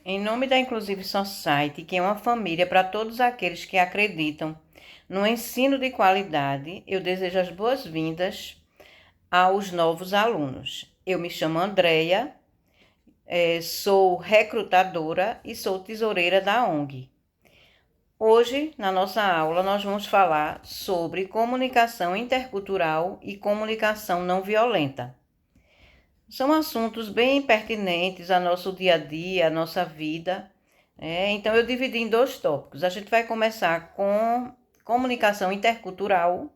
Em nome da Inclusive Society, que é uma família para todos aqueles que acreditam no ensino de qualidade, eu desejo as boas-vindas aos novos alunos. Eu me chamo Andreia, sou recrutadora e sou tesoureira da ONG. Hoje, na nossa aula, nós vamos falar sobre comunicação intercultural e comunicação não violenta. São assuntos bem pertinentes ao nosso dia a dia, à nossa vida. Então, eu dividi em dois tópicos. A gente vai começar com comunicação intercultural,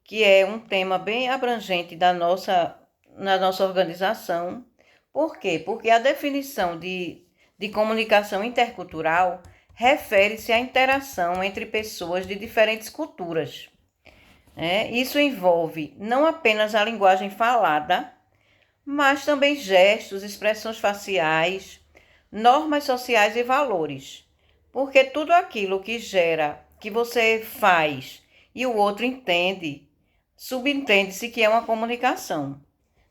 que é um tema bem abrangente na nossa organização. Por quê? Porque a definição de comunicação intercultural refere-se à interação entre pessoas de diferentes culturas. Isso envolve não apenas a linguagem falada, mas também gestos, expressões faciais, normas sociais e valores. Porque tudo aquilo que gera, que você faz e o outro entende, subentende-se que é uma comunicação.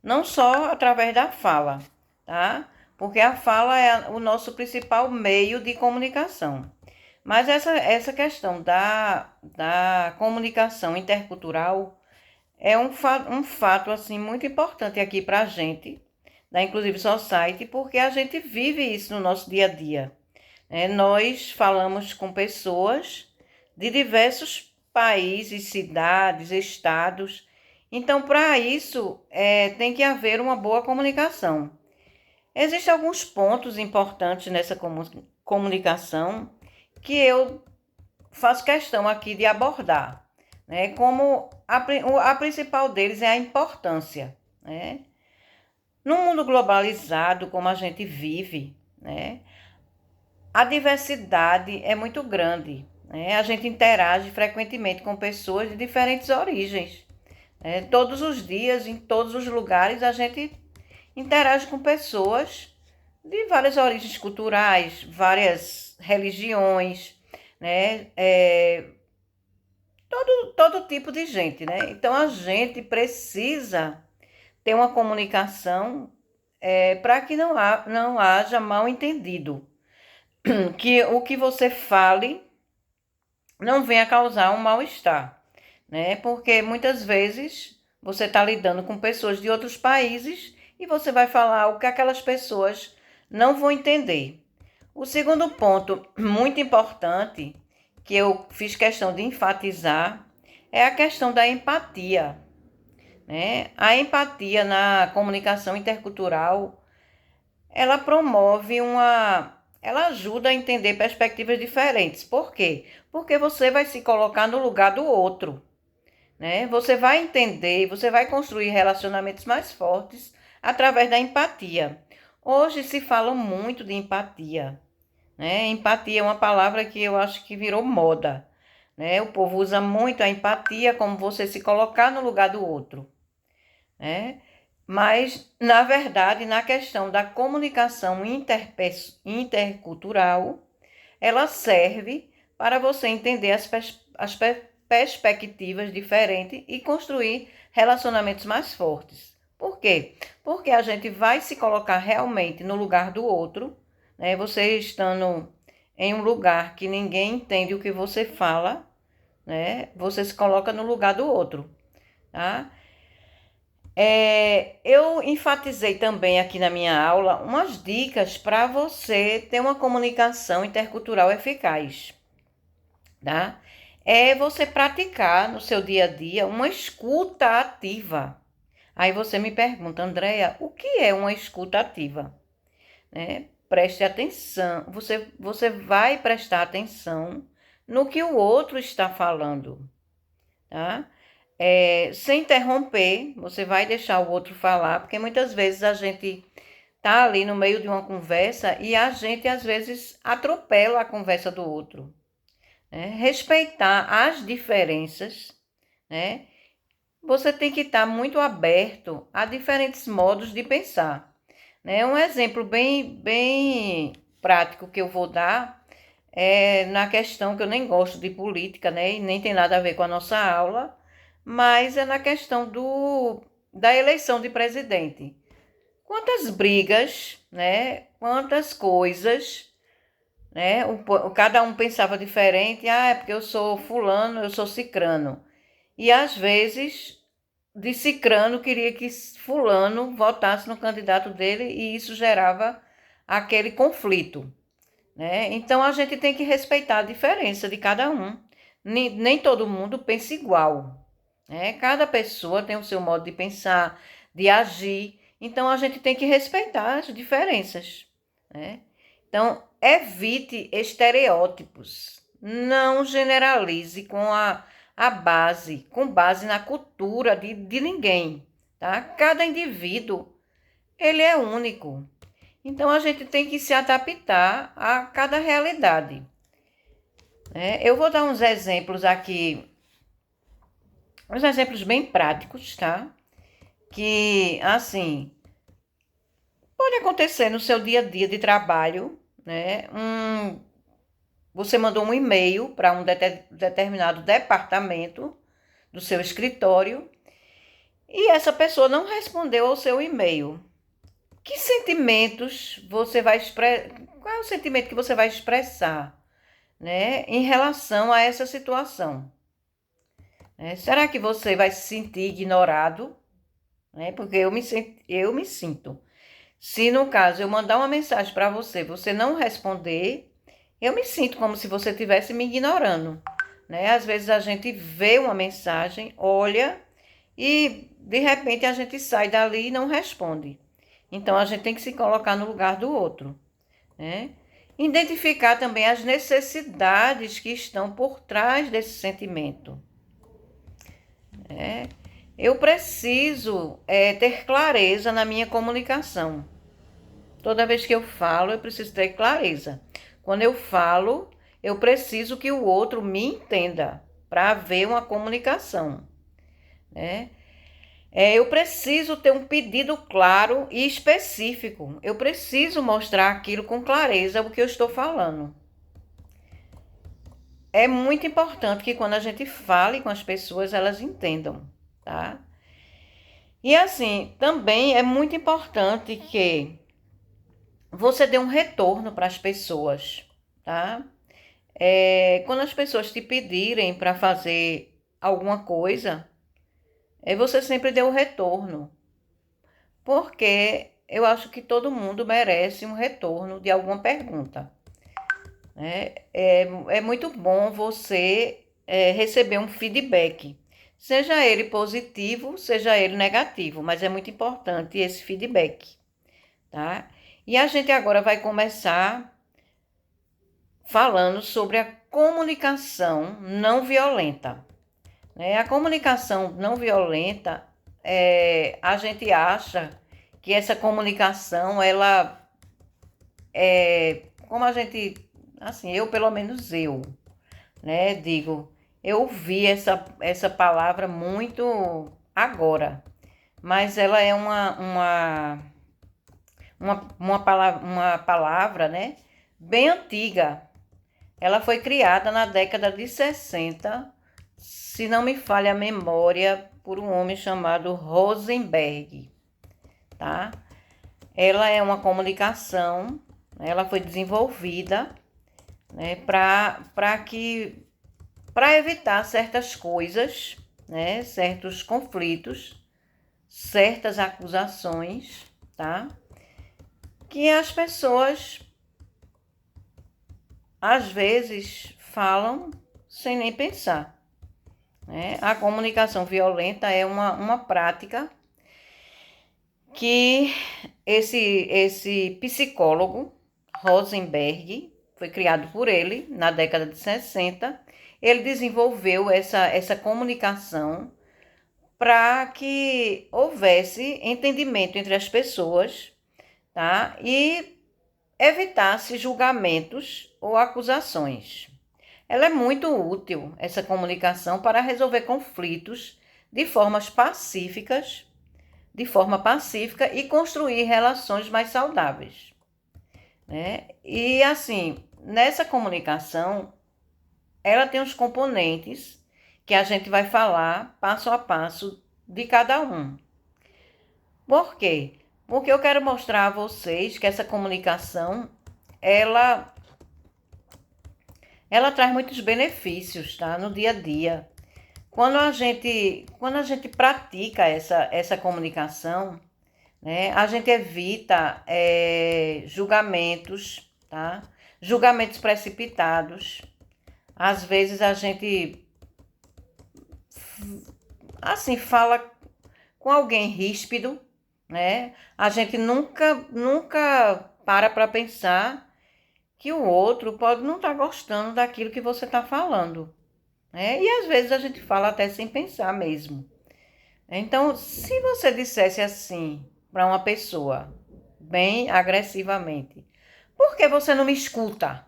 Não só através da fala, tá? Porque a fala é o nosso principal meio de comunicação. Mas essa questão da comunicação intercultural é um fato assim muito importante aqui para a gente, da Inclusive Society, porque a gente vive isso no nosso dia a dia. Nós falamos com pessoas de diversos países, cidades, estados. Então, para isso, tem que haver uma boa comunicação. Existem alguns pontos importantes nessa comunicação que eu faço questão aqui de abordar, como a principal deles é a importância, né? No mundo globalizado, como a gente vive, a diversidade é muito grande, A gente interage frequentemente com pessoas de diferentes origens, Todos os dias, em todos os lugares, a gente interage com pessoas de várias origens culturais, várias religiões, né? Todo tipo de gente, né? Então a gente precisa ter uma comunicação para que não haja mal entendido. Que o que você fale não venha causar um mal-estar, Porque muitas vezes você está lidando com pessoas de outros países e você vai falar o que aquelas pessoas não vão entender. O segundo ponto muito importante que eu fiz questão de enfatizar é a questão da empatia, A empatia na comunicação intercultural, ela promove ela ajuda a entender perspectivas diferentes. Por quê? Porque você vai se colocar no lugar do outro, Você vai entender, você vai construir relacionamentos mais fortes através da empatia. Hoje se fala muito de empatia, Empatia é uma palavra que eu acho que virou moda, O povo usa muito a empatia como você se colocar no lugar do outro, Mas, na verdade, na questão da comunicação intercultural, ela serve para você entender as perspectivas diferentes e construir relacionamentos mais fortes. Por quê? Porque a gente vai se colocar realmente no lugar do outro, Você estando em um lugar que ninguém entende o que você fala, Você se coloca no lugar do outro, tá? Eu enfatizei também aqui na minha aula umas dicas para você ter uma comunicação intercultural eficaz, tá? É você praticar no seu dia a dia uma escuta ativa. Aí você me pergunta, Andreia, o que é uma escuta ativa? Preste atenção, você vai prestar atenção no que o outro está falando, tá? Sem interromper, você vai deixar o outro falar, porque muitas vezes a gente tá ali no meio de uma conversa e a gente às vezes atropela a conversa do outro, Respeitar as diferenças, né? Você tem que estar muito aberto a diferentes modos de pensar, Um exemplo bem prático que eu vou dar é na questão que eu nem gosto de política, E nem tem nada a ver com a nossa aula, mas é na questão da eleição de presidente. Quantas brigas, Quantas coisas né? Cada um pensava diferente. Ah, é porque eu sou fulano, eu sou cicrano. E às vezes, de cicrano queria que fulano votasse no candidato dele e isso gerava aquele conflito, né? Então a gente tem que respeitar a diferença de cada um. Nem todo mundo pensa igual, né? Cada pessoa tem o seu modo de pensar, de agir. Então a gente tem que respeitar as diferenças, né? Então evite estereótipos. Não generalize com base na cultura de ninguém, tá? Cada indivíduo, ele é único. Então a gente tem que se adaptar a cada realidade, né? Eu vou dar uns exemplos aqui, uns exemplos bem práticos, tá? Que, assim, pode acontecer no seu dia a dia de trabalho, né? Você mandou um e-mail para um determinado departamento do seu escritório e essa pessoa não respondeu ao seu e-mail. Que sentimentos você vai expressar? Qual é o sentimento que você vai expressar, né, em relação a essa situação? Será que você vai se sentir ignorado? Né? Porque eu me sinto. Se no caso eu mandar uma mensagem para você, você não responder, eu me sinto como se você estivesse me ignorando, né? Às vezes a gente vê uma mensagem, olha e de repente a gente sai dali e não responde. Então a gente tem que se colocar no lugar do outro, né? Identificar também as necessidades que estão por trás desse sentimento, né? Eu preciso ter clareza na minha comunicação. Toda vez que eu falo, eu preciso ter clareza. Quando eu falo, eu preciso que o outro me entenda para haver uma comunicação, né? Eu preciso ter um pedido claro e específico. Eu preciso mostrar aquilo com clareza, o que eu estou falando. É muito importante que quando a gente fale com as pessoas, elas entendam, tá? E assim, também é muito importante que você dê um retorno para as pessoas, tá? Quando as pessoas te pedirem para fazer alguma coisa, você sempre dê o retorno, porque eu acho que todo mundo merece um retorno de alguma pergunta, né? É muito bom você receber um feedback, seja ele positivo, seja ele negativo, mas é muito importante esse feedback, tá? E a gente agora vai começar falando sobre a comunicação não violenta, né? A comunicação não violenta, a gente acha que essa comunicação, ela como a gente, assim, eu pelo menos né, digo, eu ouvi essa palavra muito agora, mas ela é uma palavra, né, bem antiga. Ela foi criada na década de 60, se não me falha a memória, por um homem chamado Rosenberg, tá? Ela é uma comunicação, ela foi desenvolvida, né, para evitar certas coisas, né, certos conflitos, certas acusações, tá? Que as pessoas às vezes falam sem nem pensar, né? A comunicação violenta é uma prática que esse psicólogo, Rosenberg, foi criado por ele na década de 60. Ele desenvolveu essa comunicação para que houvesse entendimento entre as pessoas, tá? E evitasse julgamentos ou acusações. Ela é muito útil, essa comunicação, para resolver conflitos de forma pacífica e construir relações mais saudáveis, né? E assim, nessa comunicação, ela tem os componentes que a gente vai falar passo a passo de cada um. Por quê? Porque eu quero mostrar a vocês que essa comunicação, ela ela traz muitos benefícios, tá? No dia a dia. Quando a gente pratica essa comunicação, né, a gente evita julgamentos, tá? Julgamentos precipitados. Às vezes a gente, assim, fala com alguém ríspido, né? A gente nunca para pensar que o outro pode não estar gostando daquilo que você está falando, né? E às vezes a gente fala até sem pensar mesmo. Então, se você dissesse assim para uma pessoa, bem agressivamente, por que você não me escuta?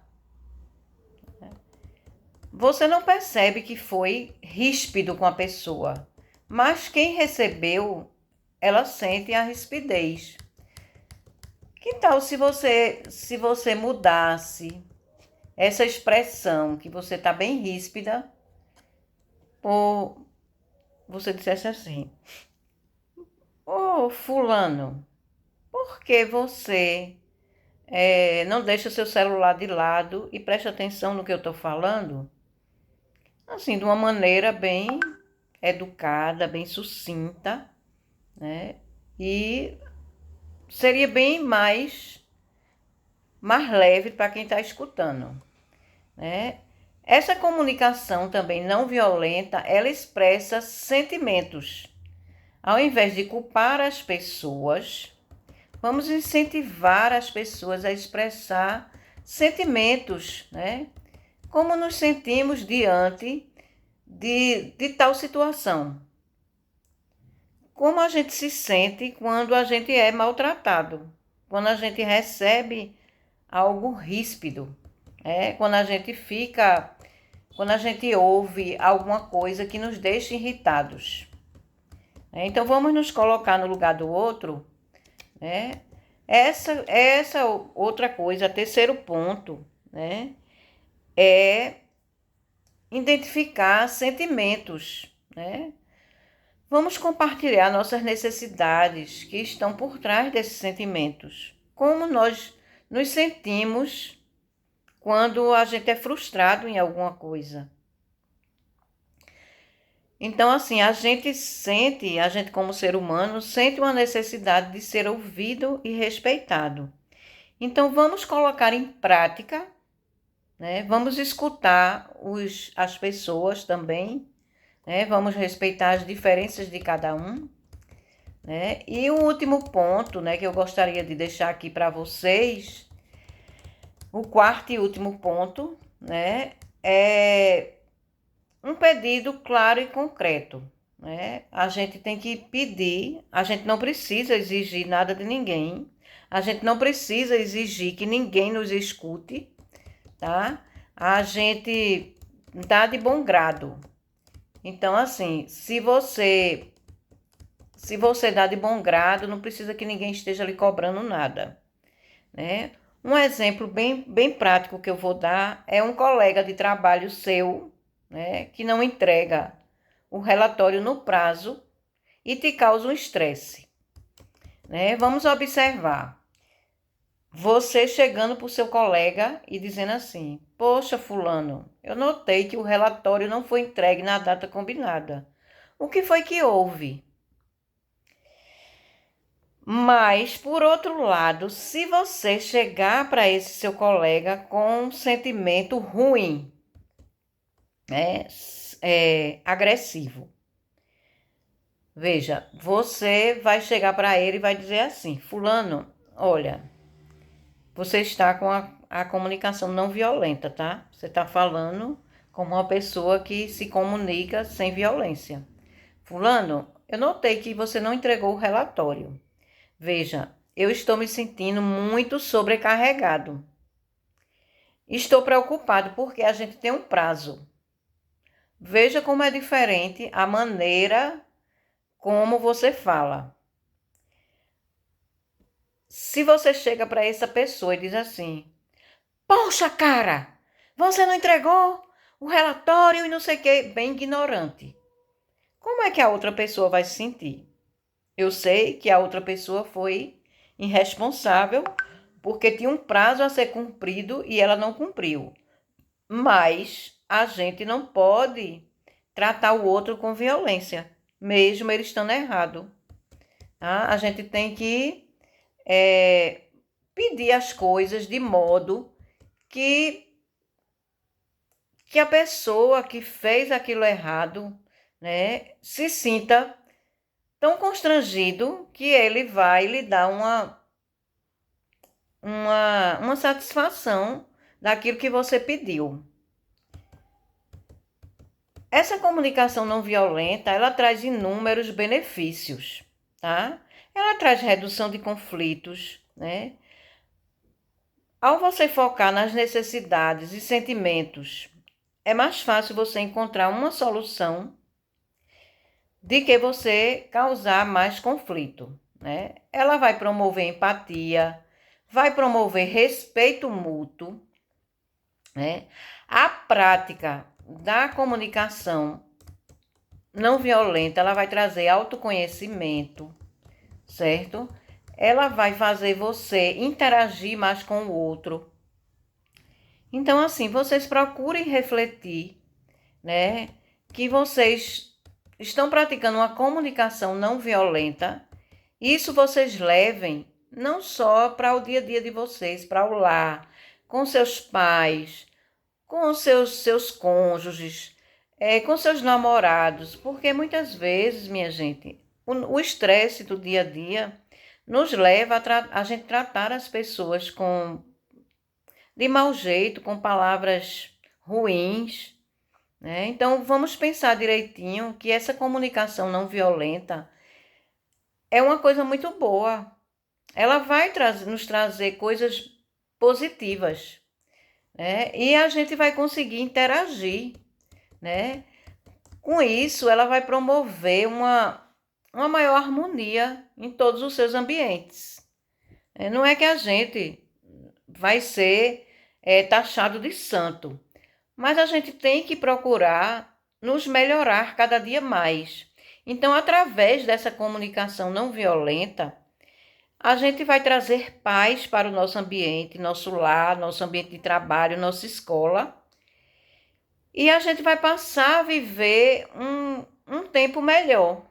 Você não percebe que foi ríspido com a pessoa, mas quem recebeu, ela sente a rispidez. Que tal se você mudasse essa expressão que você está bem ríspida, ou você dissesse assim: ô fulano, por que você não deixa o seu celular de lado e preste atenção no que eu estou falando? Assim, de uma maneira bem educada, bem sucinta, né? E seria bem mais leve para quem está escutando, né? Essa comunicação também não violenta, ela expressa sentimentos. Ao invés de culpar as pessoas, vamos incentivar as pessoas a expressar sentimentos, né? Como nos sentimos diante de tal situação. Como a gente se sente quando a gente é maltratado, quando a gente recebe algo ríspido, quando a gente ouve alguma coisa que nos deixa irritados. Então vamos nos colocar no lugar do outro, né? Essa outra coisa, terceiro ponto, né? É identificar sentimentos, né? Vamos compartilhar nossas necessidades que estão por trás desses sentimentos. Como nós nos sentimos quando a gente é frustrado em alguma coisa. Então, assim, a gente como ser humano, sente uma necessidade de ser ouvido e respeitado. Então, vamos colocar em prática, né? Vamos escutar as pessoas também, né? Vamos respeitar as diferenças de cada um, né? E o último ponto, né, que eu gostaria de deixar aqui para vocês, o quarto e último ponto, né, é um pedido claro e concreto, né? A gente tem que pedir, a gente não precisa exigir nada de ninguém, a gente não precisa exigir que ninguém nos escute, tá? A gente dá de bom grado. Então, assim, se você dá de bom grado, não precisa que ninguém esteja lhe cobrando nada, né? Um exemplo bem prático que eu vou dar é um colega de trabalho seu, né, que não entrega o relatório no prazo e te causa um estresse, né? Vamos observar. Você chegando para o seu colega e dizendo assim: poxa, fulano, eu notei que o relatório não foi entregue na data combinada. O que foi que houve? Mas, por outro lado, se você chegar para esse seu colega com um sentimento ruim, né, agressivo, veja, você vai chegar para ele e vai dizer assim: fulano, olha, você está com a comunicação não violenta, tá? Você está falando como uma pessoa que se comunica sem violência. Fulano, eu notei que você não entregou o relatório. Veja, eu estou me sentindo muito sobrecarregado. Estou preocupado porque a gente tem um prazo. Veja como é diferente a maneira como você fala. Se você chega para essa pessoa e diz assim: poxa, cara, você não entregou o relatório e não sei o que, bem ignorante. Como é que a outra pessoa vai se sentir? Eu sei que a outra pessoa foi irresponsável porque tinha um prazo a ser cumprido e ela não cumpriu. mas a gente não pode tratar o outro com violência, mesmo ele estando errado. Tá? A gente tem que pedir as coisas de modo que a pessoa que fez aquilo errado, né, se sinta tão constrangido que ele vai lhe dar uma satisfação daquilo que você pediu. Essa comunicação não violenta, ela traz inúmeros benefícios, tá? Ela traz redução de conflitos, né? Ao você focar nas necessidades e sentimentos, é mais fácil você encontrar uma solução de que você causar mais conflito, né? Ela vai promover empatia, vai promover respeito mútuo, né? A prática da comunicação não violenta, ela vai trazer autoconhecimento, certo? Ela vai fazer você interagir mais com o outro. Então, assim, vocês procurem refletir, né? Que vocês estão praticando uma comunicação não violenta. Isso vocês levem não só para o dia a dia de vocês, para o lar, com seus pais, com os seus cônjuges, com seus namorados, porque muitas vezes, minha gente, o estresse do dia a dia nos leva a gente tratar as pessoas de mau jeito, com palavras ruins, né? Então, vamos pensar direitinho que essa comunicação não violenta é uma coisa muito boa. Ela vai nos trazer coisas positivas, né? E a gente vai conseguir interagir, né? Com isso, ela vai promover uma maior harmonia em todos os seus ambientes. Não é que a gente vai ser taxado de santo, mas a gente tem que procurar nos melhorar cada dia mais. Então, através dessa comunicação não violenta, a gente vai trazer paz para o nosso ambiente, nosso lar, nosso ambiente de trabalho, nossa escola. E a gente vai passar a viver um tempo melhor.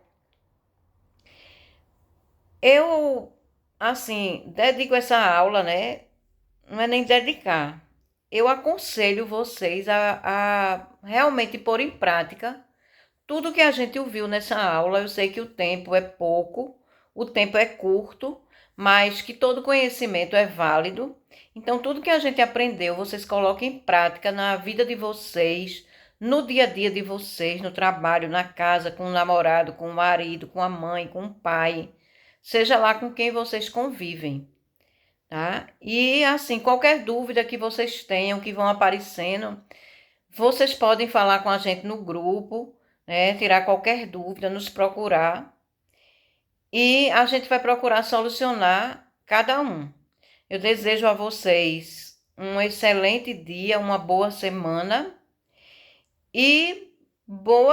Eu, assim, dedico essa aula, né? Não é nem dedicar. Eu aconselho vocês a realmente pôr em prática tudo que a gente ouviu nessa aula. Eu sei que o tempo é pouco, o tempo é curto, mas que todo conhecimento é válido. Então, tudo que a gente aprendeu, vocês coloquem em prática na vida de vocês, no dia a dia de vocês, no trabalho, na casa, com o namorado, com o marido, com a mãe, com o pai, seja lá com quem vocês convivem, tá? E assim, qualquer dúvida que vocês tenham, que vão aparecendo, vocês podem falar com a gente no grupo, né? Tirar qualquer dúvida, nos procurar. E a gente vai procurar solucionar cada um. Eu desejo a vocês um excelente dia, uma boa semana e bom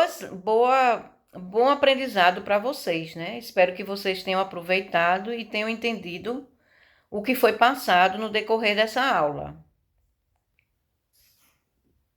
aprendizado para vocês, né? Espero que vocês tenham aproveitado e tenham entendido o que foi passado no decorrer dessa aula.